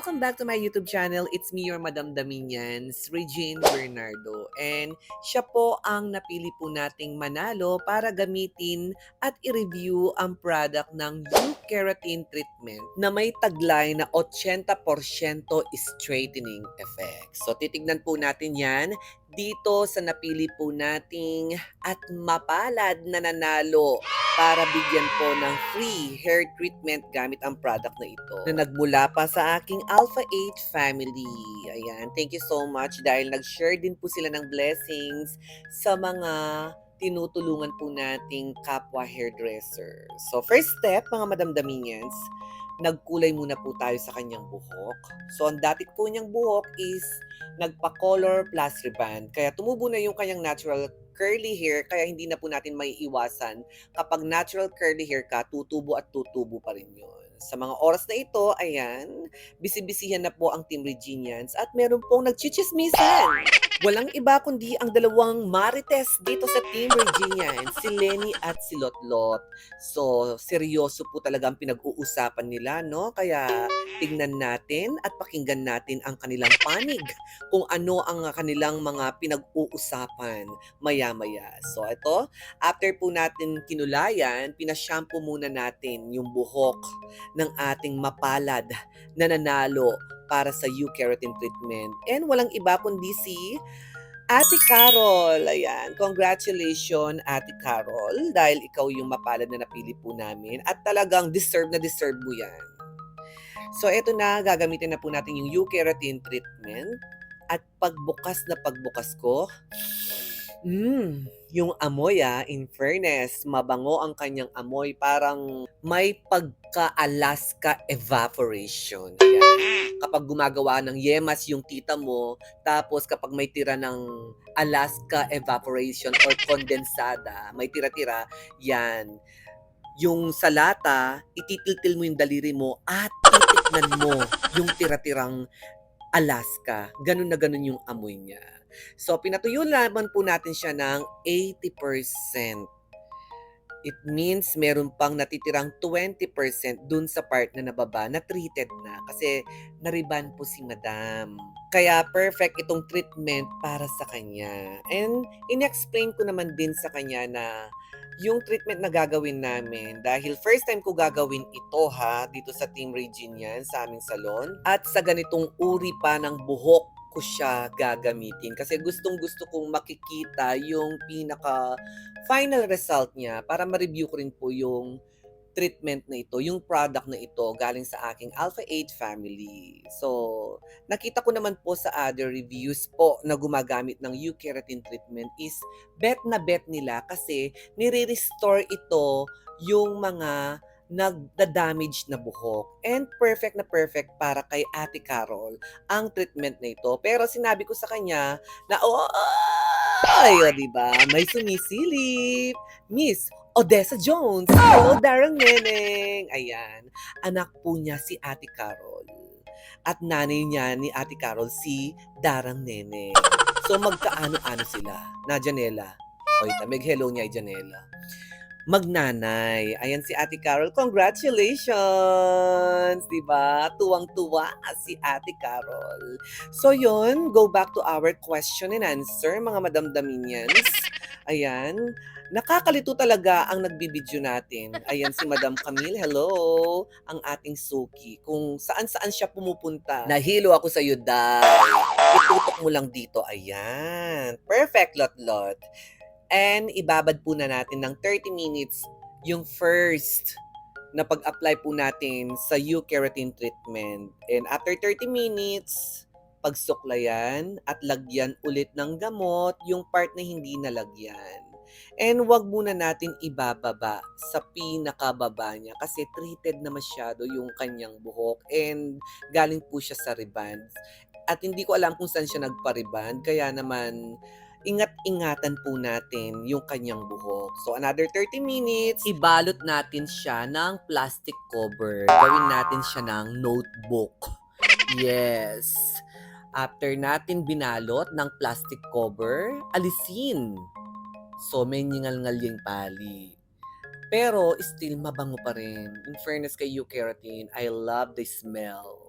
Welcome back to my YouTube channel. It's me, your Madam Daminians, Regine Bernardo. And siya po ang napili po nating manalo para gamitin at i-review ang product ng U-Keratin Treatment na may taglay na 80% straightening effect. So titignan po natin yan dito sa napili po nating at mapalad na nanalo para bigyan po ng free hair treatment gamit ang product na ito na nagmula pa sa aking Alpha 8 family. Ayan, thank you so much dahil nag-share din po sila ng blessings sa mga tinutulungan po nating kapwa hairdresser. So first step mga madamdaminians, nagkulay muna po tayo sa kanyang buhok. So ang dati po niyang buhok is nagpa-color plus reband. Kaya tumubo na yung kanyang natural curly hair kaya hindi na po natin may iwasan kapag natural curly hair ka, tutubo at tutubo pa rin yun. Sa mga oras na ito, ayan, bisibisihan na po ang Team Reginians at meron pong nagchichismisan. Walang iba kundi ang dalawang marites dito sa Team Reginians, si Lenny at si Lotlot. So, seryoso po talaga ang pinag-uusapan nila, no? Kaya tingnan natin at pakinggan natin ang kanilang panig kung ano ang kanilang mga pinag-uusapan maya-maya. So, ito, after po natin kinulayan, pinashampoo muna natin yung buhok ng ating mapalad na nanalo para sa U-Keratin treatment. And walang iba kundi si Ate Carol. Ayan, congratulations Ate Carol dahil ikaw yung mapalad na napili po namin at talagang deserve mo yan. So eto na, gagamitin na po natin yung U-Keratin treatment at pagbukas na pagbukas ko, yung amoy in fairness, mabango ang kanyang amoy. Parang may pagka-Alaska evaporation. Ayan. Kapag gumagawa ng yemas yung tita mo, tapos kapag may tira ng Alaska evaporation or kondensada, may tira-tira, yan. Yung sa lata, ititiltil mo yung daliri mo at titikman mo yung tira-tirang Alaska. Ganun na ganun yung amoy niya. So, pinatuyo naman po natin siya ng 80%. It means meron pang natitirang 20% dun sa part na nababa na treated na kasi nariban po si madam. Kaya perfect itong treatment para sa kanya. And in-explain ko naman din sa kanya na yung treatment na gagawin namin dahil first time ko gagawin ito dito sa Team Reginian sa aming salon at sa ganitong uri pa ng buhok ko siya gagamitin kasi gustong-gusto kong makikita yung pinaka final result niya para ma-review ko rin po yung treatment na ito, yung product na ito galing sa aking Alpha 8 family. So, nakita ko naman po sa other reviews po na gumagamit ng U-Keratin treatment is bet na bet nila kasi nire-restore ito yung mga nagda-damage na buhok. And perfect na perfect para kay Ate Carol ang treatment na ito. Pero sinabi ko sa kanya na, ay, diba? May sumisilip. Miss Odessa Jones. Hello, Darang Neneng. Ayan. Anak po niya si Ate Carol. At nanay niya ni Ate Carol si Darang Neneng. So magkaano-ano sila na Janela. Oy, hello niya ay Janela. Magnanay. Ayan si Ate Carol. Congratulations! Diba? Tuwang-tuwa si Ate Carol. So yun, go back to our question and answer, mga madamdaminians. Ayan. Nakakalito talaga ang nagbibideo natin. Ayan si Madam Camille. Hello! Ang ating Suki. Kung saan-saan siya pumupunta. Nahilo ako sa iyo, Day. Itutok mo lang dito. Ayan. Perfect, Lot-Lot. And ibabad po na natin ng 30 minutes yung first na pag-apply po natin sa U-Keratin treatment. And after 30 minutes, pagsuklayan at lagyan ulit ng gamot yung part na hindi nalagyan. And wag muna natin ibababa sa pinakababa niya kasi treated na masyado yung kanyang buhok and galing po siya sa reband. At hindi ko alam kung saan siya nagpa-reband kaya naman ingat-ingatan po natin yung kanyang buhok. So, another 30 minutes, ibalot natin siya ng plastic cover. Gawin natin siya ng notebook. Yes. After natin binalot ng plastic cover, alisin. So, may ningal-ngal yung pali. Pero, still mabango pa rin. In fairness kay U-Keratin, I love the smell.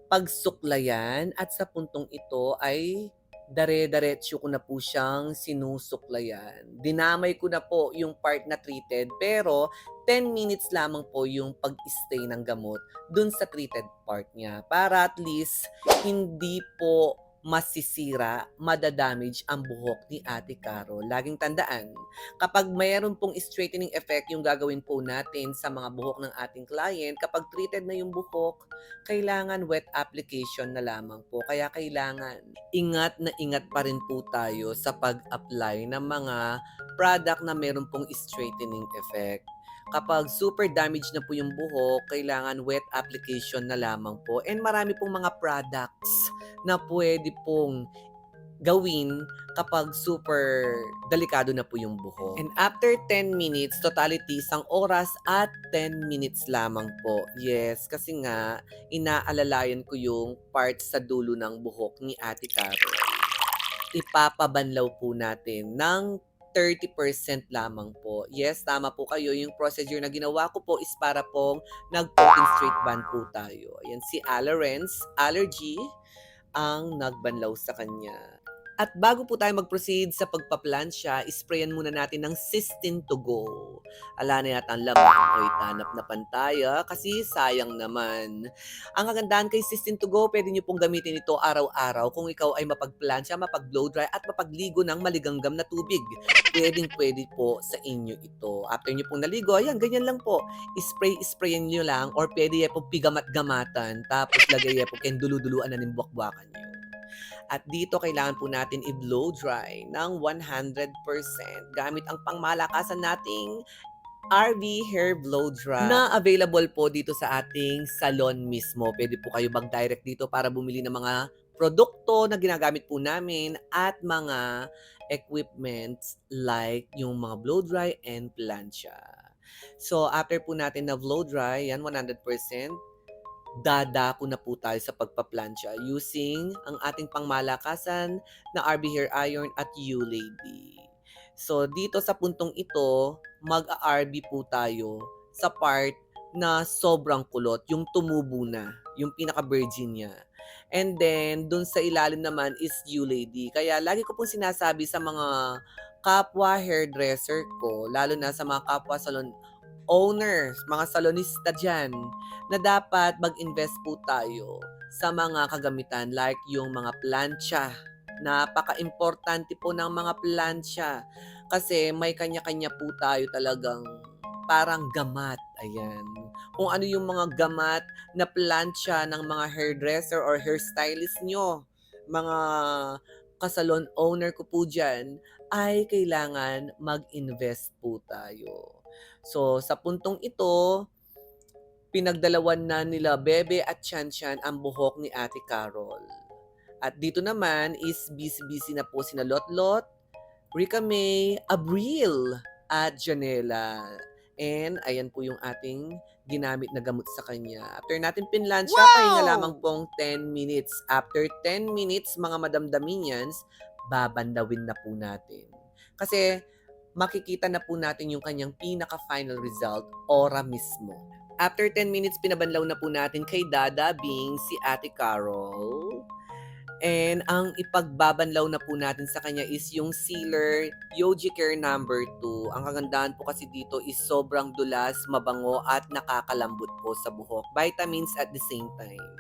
pagsuklayan at sa puntong ito ay dare-diretso ko na po siyang sinusuklayan. Dinamay ko na po yung part na treated pero 10 minutes lamang po yung pag-stay ng gamot dun sa treated part niya para at least hindi po masisira, madadamage ang buhok ni Ate Carol. Laging tandaan, kapag mayroon pong straightening effect yung gagawin po natin sa mga buhok ng ating client, kapag treated na yung buhok, kailangan wet application na lamang po. Kaya kailangan ingat na ingat pa rin po tayo sa pag-apply ng mga product na meron pong straightening effect. Kapag super damaged na po yung buhok, kailangan wet application na lamang po. And marami pong mga products na pwede pong gawin kapag super delikado na po yung buhok. And after 10 minutes, totality isang oras at 10 minutes lamang po. Yes, kasi nga, inaalalayan ko yung part sa dulo ng buhok ni Ate Caro. Ipapabanlaw po natin ng 30% lamang po. Yes, tama po kayo. Yung procedure na ginawa ko po is para pong nag-protein straight band po tayo. Ayan, si Allerence, Allergy, ang nagbanlaw sa kanya. At bago po tayo mag-proceed sa pagpaplansya, isprayan muna natin ng Cysteine to go. Ala na yata ang laman. Oy, tanap na pantaya kasi sayang naman. Ang kagandahan kay Cysteine to go, pwede nyo pong gamitin ito araw-araw kung ikaw ay mapagplansya, mapag-blow dry at mapagligo ng maligamgam na tubig. Pwede po sa inyo ito. After nyo pong naligo, ayan, ganyan lang po. Sprayan nyo lang or pwede po pigamat-gamatan tapos lagay po kayong dulu-duluan na ng buwak-buwakan nyo. At dito kailangan po natin i-blow dry ng 100% gamit ang pangmalakasan nating RV Hair Blow Dry na available po dito sa ating salon mismo. Pwede po kayo mag-direct dito para bumili ng mga produkto na ginagamit po namin at mga equipments like yung mga blow dry and plancha. So after po natin na blow dry, yan 100%, dadako na po tayo sa pagpaplansya using ang ating pangmalakasan na RB Hair Iron at U-Lady. So, dito sa puntong ito, mag-RB po tayo sa part na sobrang kulot, yung tumubo na, yung pinaka-virgin niya. And then, dun sa ilalim naman is U-Lady. Kaya lagi ko pong sinasabi sa mga kapwa hairdresser ko, lalo na sa mga kapwa salon owners, mga salonista dyan, na dapat mag-invest po tayo sa mga kagamitan like yung mga plancha. Napaka-importante po ng mga plancha kasi may kanya-kanya po tayo talagang parang gamat. Ayan. Kung ano yung mga gamat na plancha ng mga hairdresser or hairstylist nyo, mga kasalon owner ko po dyan, ay kailangan mag-invest po tayo. So, sa puntong ito, pinagdalawan na nila Bebe at Chanchan ang buhok ni Ate Carol. At dito naman is busy-busy na po sina Lotlot, Rika May, Abril, at Janela. And ayan po yung ating ginamit na gamot sa kanya. After natin pinlansya, pahinga lamang pong 10 minutes. After 10 minutes, mga madamdaminians, babandawin na po natin. Kasi makikita na po natin yung kanyang pinaka-final result, ora mismo. After 10 minutes, pinabanlaw na po natin kay Dada Bing si Ate Carol. And ang ipagbabanlaw na po natin sa kanya is yung Sealer Yogi Care number 2. Ang kagandahan po kasi dito is sobrang dulas, mabango at nakakalambot po sa buhok. Vitamins at the same time.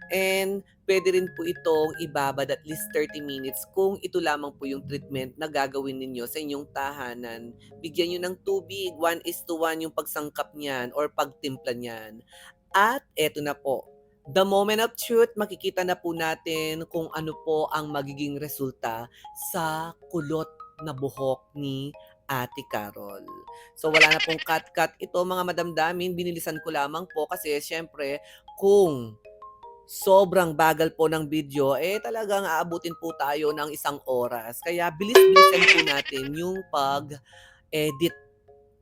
And pwede rin po itong ibabad at least 30 minutes kung ito lamang po yung treatment na gagawin ninyo sa inyong tahanan. Bigyan nyo ng tubig, 1:1 yung pagsangkap niyan or pagtimpla niyan. At eto na po, the moment of truth, makikita na po natin kung ano po ang magiging resulta sa kulot na buhok ni Ate Carol. So wala na pong cut-cut ito mga madamdamin, binilisan ko lamang po kasi syempre kung sobrang bagal po ng video, talagang aabutin po tayo ng 1 oras. Kaya bilis-bilisan po natin yung pag-edit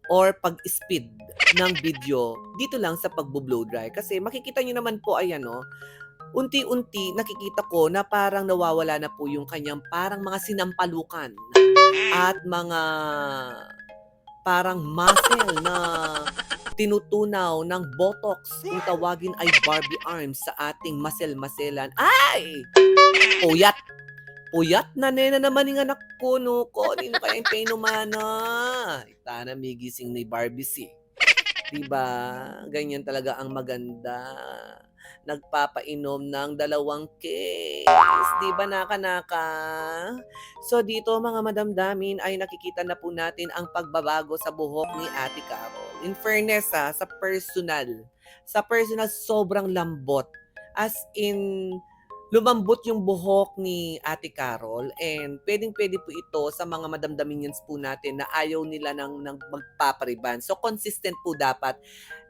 or pag-speed ng video dito lang sa pagbo-blow dry. Kasi makikita nyo naman po, ayan o, unti-unti nakikita ko na parang nawawala na po yung kanyang parang mga sinampalukan at mga parang muscle na tinutunaw ng botox, kung tawagin ay Barbie arms sa ating masel-maselan. Ay! Puyat! Puyat na nena naman ng anak ko, no ko. Nino kayang painumana. Itana may gising ni Barbie si. Diba? Ganyan talaga ang maganda. Nagpapainom ng 2 case. Diba naka-naka? So dito mga madamdamin ay nakikita na po natin ang pagbabago sa buhok ni Ate Carol. In fairness sa personal sobrang lambot. As in, lumambot yung buhok ni Ate Carol and pwedeng-pwede po ito sa mga madamdaminians po natin na ayaw nila ng magpapariban. So consistent po dapat.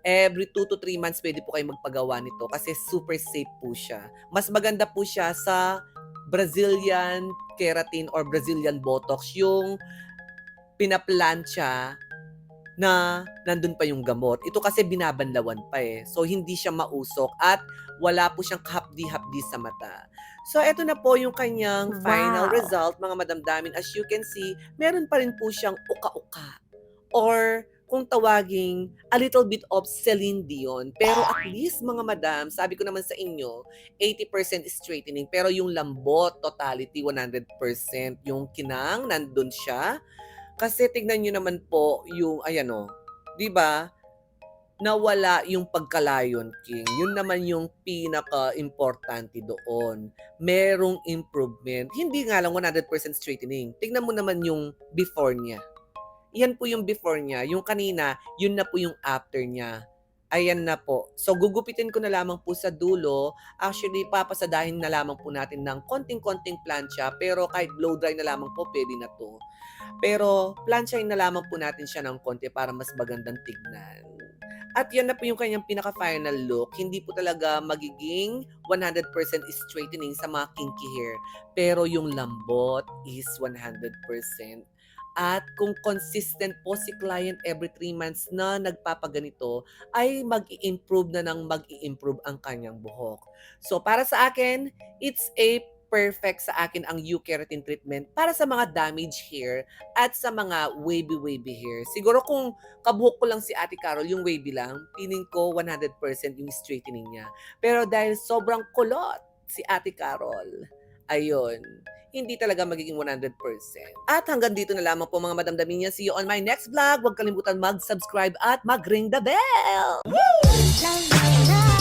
Every 2 to 3 months pwede po kayo magpagawa nito kasi super safe po siya. Mas maganda po siya sa Brazilian keratin or Brazilian botox, yung pinaplantsa na nandun pa yung gamot. Ito kasi binabanlawan pa eh. So, hindi siya mausok at wala po siyang kahapdi-hapdi sa mata. So, eto na po yung kanyang final Wow. result, mga madamdamin. As you can see, meron pa rin po siyang uka-uka. Or, kung tawaging, a little bit of Celine Dion. Pero at least, mga madam, sabi ko naman sa inyo, 80% straightening. Pero yung lambot, totality, 100%. Yung kinang, nandun siya. Kasi tignan nyo naman po yung, ayan o, di ba? Nawala yung pagka-Lion King. Yun naman yung pinaka-importante doon. Merong improvement. Hindi nga lang 100% straightening. Tignan mo naman yung before niya. Yan po yung before niya. Yung kanina, yun na po yung after niya. Ayan na po. So, gugupitin ko na lamang po sa dulo. Actually, papasadahin na lamang po natin ng konting-konting plancha. Pero kahit blow dry na lamang po, pwede na to. Pero, planchahin na lamang po natin siya ng konti para mas magandang tignan. At yan na po yung kanyang pinaka-final look. Hindi po talaga magiging 100% straightening sa mga kinky hair. Pero yung lambot is 100%. At kung consistent po si client every 3 months na nagpapaganito, ay mag-i-improve na ng mag-i-improve ang kanyang buhok. So para sa akin, it's a perfect sa akin ang U-keratin treatment para sa mga damaged hair at sa mga wavy hair. Siguro kung kabuhok ko lang si Ate Carol, yung wavy lang, feeling ko 100% yung straightening niya. Pero dahil sobrang kulot si Ate Carol, ayun, hindi talaga magiging 100%. At hanggang dito na lamang po mga madamdamin niya. See you on my next vlog. Huwag kalimutan mag-subscribe at mag-ring the bell! La, la, la.